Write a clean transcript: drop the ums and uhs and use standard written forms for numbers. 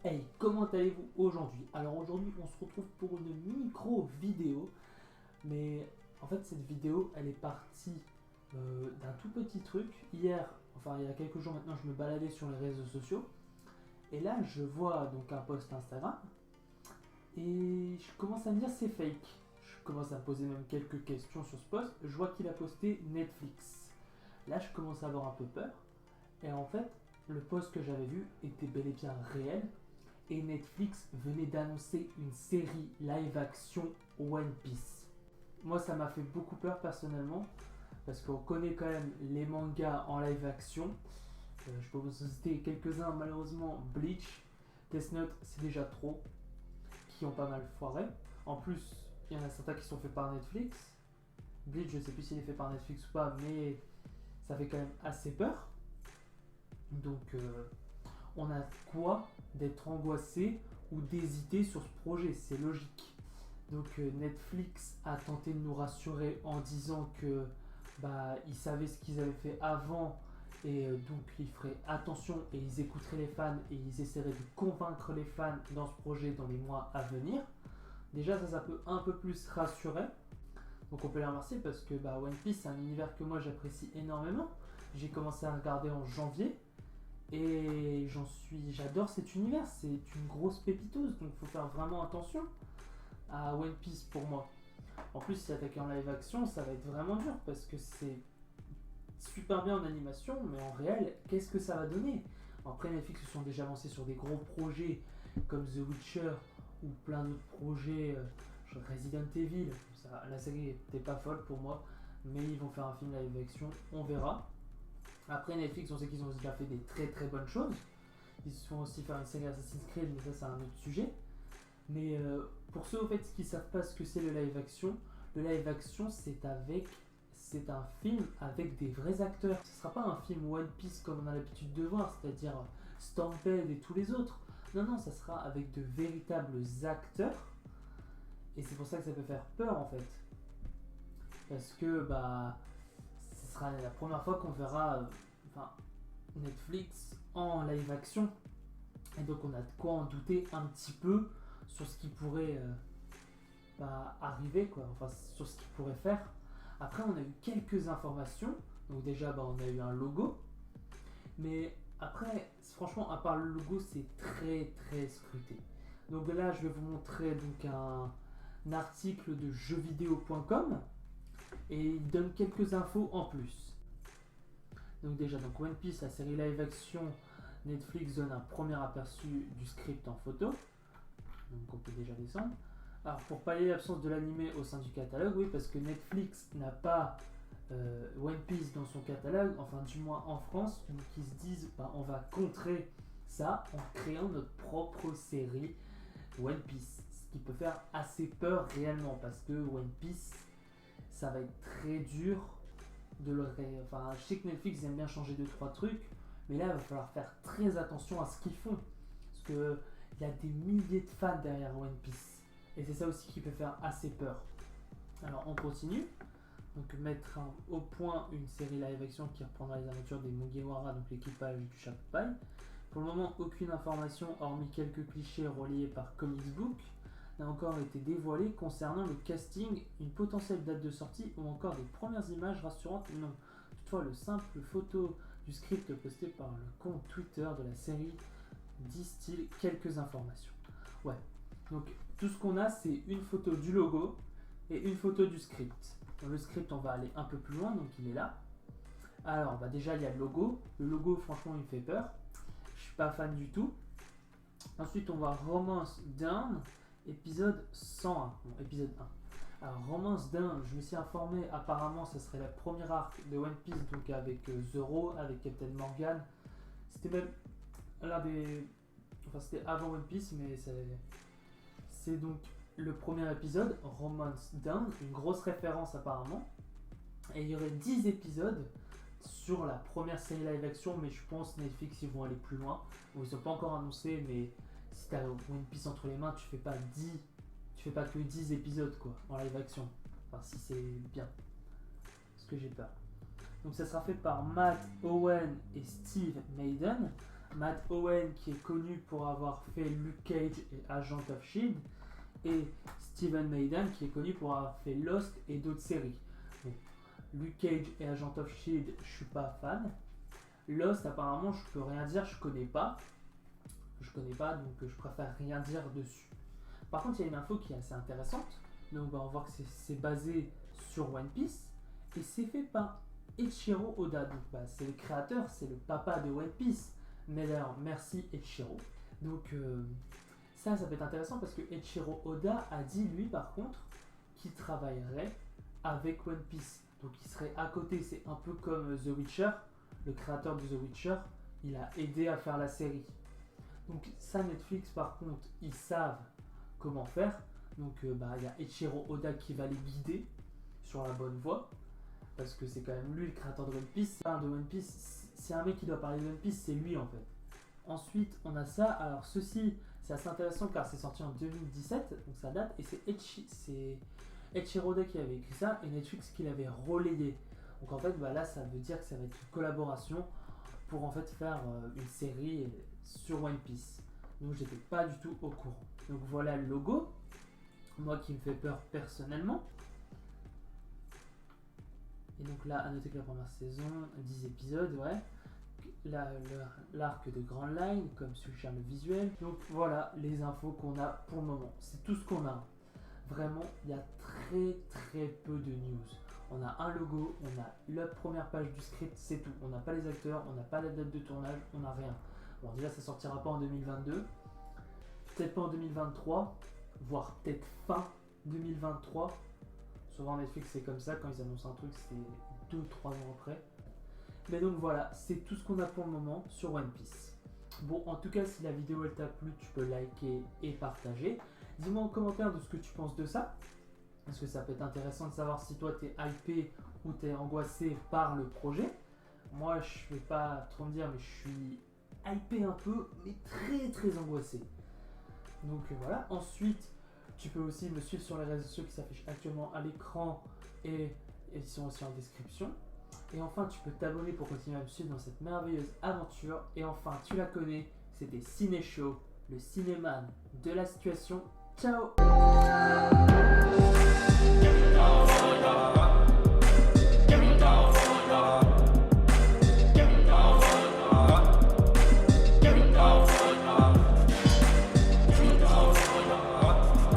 Hey, comment allez-vous aujourd'hui? Alors aujourd'hui, on se retrouve pour une micro-vidéo, mais en fait cette vidéo, elle est partie d'un tout petit truc. Hier, enfin il y a quelques jours maintenant, je me baladais sur les réseaux sociaux, et là je vois donc un post Instagram, et je commence à me dire c'est fake. Je commence à me poser même quelques questions sur ce post. Je vois qu'il a posté Netflix. Là je commence à avoir un peu peur, et en fait le post que j'avais vu était bel et bien réel. Et Netflix venait d'annoncer une série live action One Piece. Moi, ça m'a fait beaucoup peur personnellement, parce qu'on connaît quand même les mangas en live action. Je peux vous citer quelques-uns, malheureusement Bleach, Death Note, c'est déjà trop, qui ont pas mal foiré. En plus, il y en a certains qui sont faits par Netflix. Bleach, je sais plus s'il est fait par Netflix ou pas, mais ça fait quand même assez peur. Donc, on a quoi d'être angoissé ou d'hésiter sur ce projet, c'est logique. Donc Netflix a tenté de nous rassurer en disant que ils savaient ce qu'ils avaient fait avant et donc ils feraient attention et ils écouteraient les fans et ils essaieraient de convaincre les fans dans ce projet dans les mois à venir. Déjà ça peut un peu plus rassurer. Donc on peut les remercier parce que One Piece c'est un univers que moi j'apprécie énormément. J'ai commencé à regarder en janvier. Et j'adore cet univers, c'est une grosse pépiteuse, donc il faut faire vraiment attention à One Piece pour moi. En plus, si attaquer en live action, ça va être vraiment dur parce que c'est super bien en animation, mais en réel, qu'est-ce que ça va donner? Après, Netflix se sont déjà lancés sur des gros projets comme The Witcher ou plein d'autres projets, Resident Evil. La série n'était pas folle pour moi, mais ils vont faire un film live action, on verra. Après Netflix, on sait qu'ils ont déjà fait des très très bonnes choses. Ils se font aussi faire une série Assassin's Creed, mais ça c'est un autre sujet. Mais pour ceux au fait qui ne savent pas ce que c'est le live action c'est un film avec des vrais acteurs. Ce ne sera pas un film One Piece comme on a l'habitude de voir, c'est-à-dire Stampede et tous les autres. Non, non, ça sera avec de véritables acteurs. Et c'est pour ça que ça peut faire peur en fait. Parce que ce sera la première fois qu'on verra Netflix en live action. Et donc on a de quoi en douter un petit peu sur ce qui pourrait arriver, quoi. Enfin, sur ce qu'il pourrait faire. Après, on a eu quelques informations. Donc déjà, on a eu un logo. Mais après, franchement, à part le logo, c'est très très scruté. Donc là, je vais vous montrer donc un article de jeuxvideo.com et il donne quelques infos en plus. Donc déjà, One Piece, la série live action, Netflix donne un premier aperçu du script en photo. Donc on peut déjà descendre. Alors pour pallier l'absence de l'animé au sein du catalogue, oui, parce que Netflix n'a pas One Piece dans son catalogue, enfin du moins en France, donc ils se disent on va contrer ça en créant notre propre série One Piece. Ce qui peut faire assez peur réellement, parce que One Piece, ça va être très dur de le enfin je sais que Netflix aime bien changer 2-3 trucs, mais là il va falloir faire très attention à ce qu'ils font, parce que il y a des milliers de fans derrière One Piece et c'est ça aussi qui peut faire assez peur. Alors on continue, donc mettre au point une série live action qui reprendra les aventures des Mugiwara, donc l'équipage du Shakupai. Pour le moment, aucune information hormis quelques clichés reliés par Comics Book n'a encore été dévoilée concernant le casting, une potentielle date de sortie ou encore des premières images rassurantes, non. Toutefois, le simple photo du script posté par le compte Twitter de la série distille quelques informations. Ouais, donc tout ce qu'on a, c'est une photo du logo et une photo du script. Dans le script, on va aller un peu plus loin, donc il est là. Alors, déjà, il y a le logo. Le logo, franchement, il me fait peur. Je suis pas fan du tout. Ensuite, on va Romance Down, épisode 101. Bon, épisode 1. Alors, Romance Down, je me suis informé, apparemment, ce serait la première arc de One Piece, donc avec Zoro, avec Captain Morgan. C'était même l'un des... Enfin, c'était avant One Piece, mais c'est donc le premier épisode, Romance Down, une grosse référence apparemment. Et il y aurait 10 épisodes sur la première série live action, mais je pense Netflix ils vont aller plus loin. Bon, ils sont pas encore annoncés, mais si t'as One Piece entre les mains, tu fais pas que 10 épisodes quoi, en live action. Enfin, si c'est bien. Parce que j'ai peur. Donc ça sera fait par Matt Owen et Steve Maiden. Matt Owen qui est connu pour avoir fait Luke Cage et Agent of Shield, et Steven Maiden qui est connu pour avoir fait Lost et d'autres séries. Bon, Luke Cage et Agent of Shield, je suis pas fan. Lost, apparemment, je peux rien dire, je connais pas. Donc je préfère rien dire dessus. Par contre, il y a une info qui est assez intéressante. Donc on va voir que c'est basé sur One Piece et c'est fait par Eiichiro Oda. Donc c'est le créateur, c'est le papa de One Piece. Mais d'ailleurs, merci Eiichiro. Donc ça peut être intéressant parce que Eiichiro Oda a dit lui par contre qu'il travaillerait avec One Piece. Donc il serait à côté, c'est un peu comme The Witcher. Le créateur de The Witcher, il a aidé à faire la série. Donc ça, Netflix par contre, ils savent comment faire. Donc il y a Eiichiro Oda qui va les guider sur la bonne voie. Parce que c'est quand même lui le créateur de One Piece. De One Piece, c'est un mec qui doit parler de One Piece, c'est lui en fait. Ensuite, on a ça. Alors ceci, c'est assez intéressant car c'est sorti en 2017, donc ça date. Et c'est Eiichiro Oda qui avait écrit ça et Netflix qui l'avait relayé. Donc en fait, là, ça veut dire que ça va être une collaboration pour en fait faire une série sur One Piece. Donc j'étais pas du tout au courant. Donc voilà le logo, moi qui me fait peur personnellement. Et donc là, à noter que la première saison, 10 épisodes, ouais. L'arc de Grand Line, comme suggère le visuel. Donc voilà les infos qu'on a pour le moment. C'est tout ce qu'on a. Vraiment, il y a très peu de news. On a un logo, on a la première page du script, c'est tout. On n'a pas les acteurs, on n'a pas la date de tournage, on n'a rien. Bon, déjà, ça sortira pas en 2022, peut-être pas en 2023, voire peut-être fin 2023. Souvent, Netflix, c'est comme ça, quand ils annoncent un truc, c'est 2-3 ans après. Mais donc voilà, c'est tout ce qu'on a pour le moment sur One Piece. Bon, en tout cas, si la vidéo elle t'a plu, tu peux liker et partager. Dis-moi en commentaire de ce que tu penses de ça. Parce que ça peut être intéressant de savoir si toi t'es hypé ou t'es angoissé par le projet. Moi je vais pas trop me dire mais je suis hypé un peu mais très angoissé. Donc voilà. Ensuite tu peux aussi me suivre sur les réseaux sociaux qui s'affichent actuellement à l'écran et ils sont aussi en description. Et enfin tu peux t'abonner pour continuer à me suivre dans cette merveilleuse aventure. Et enfin tu la connais, c'était Ciné-Show, le cinéman de la situation. Ciao.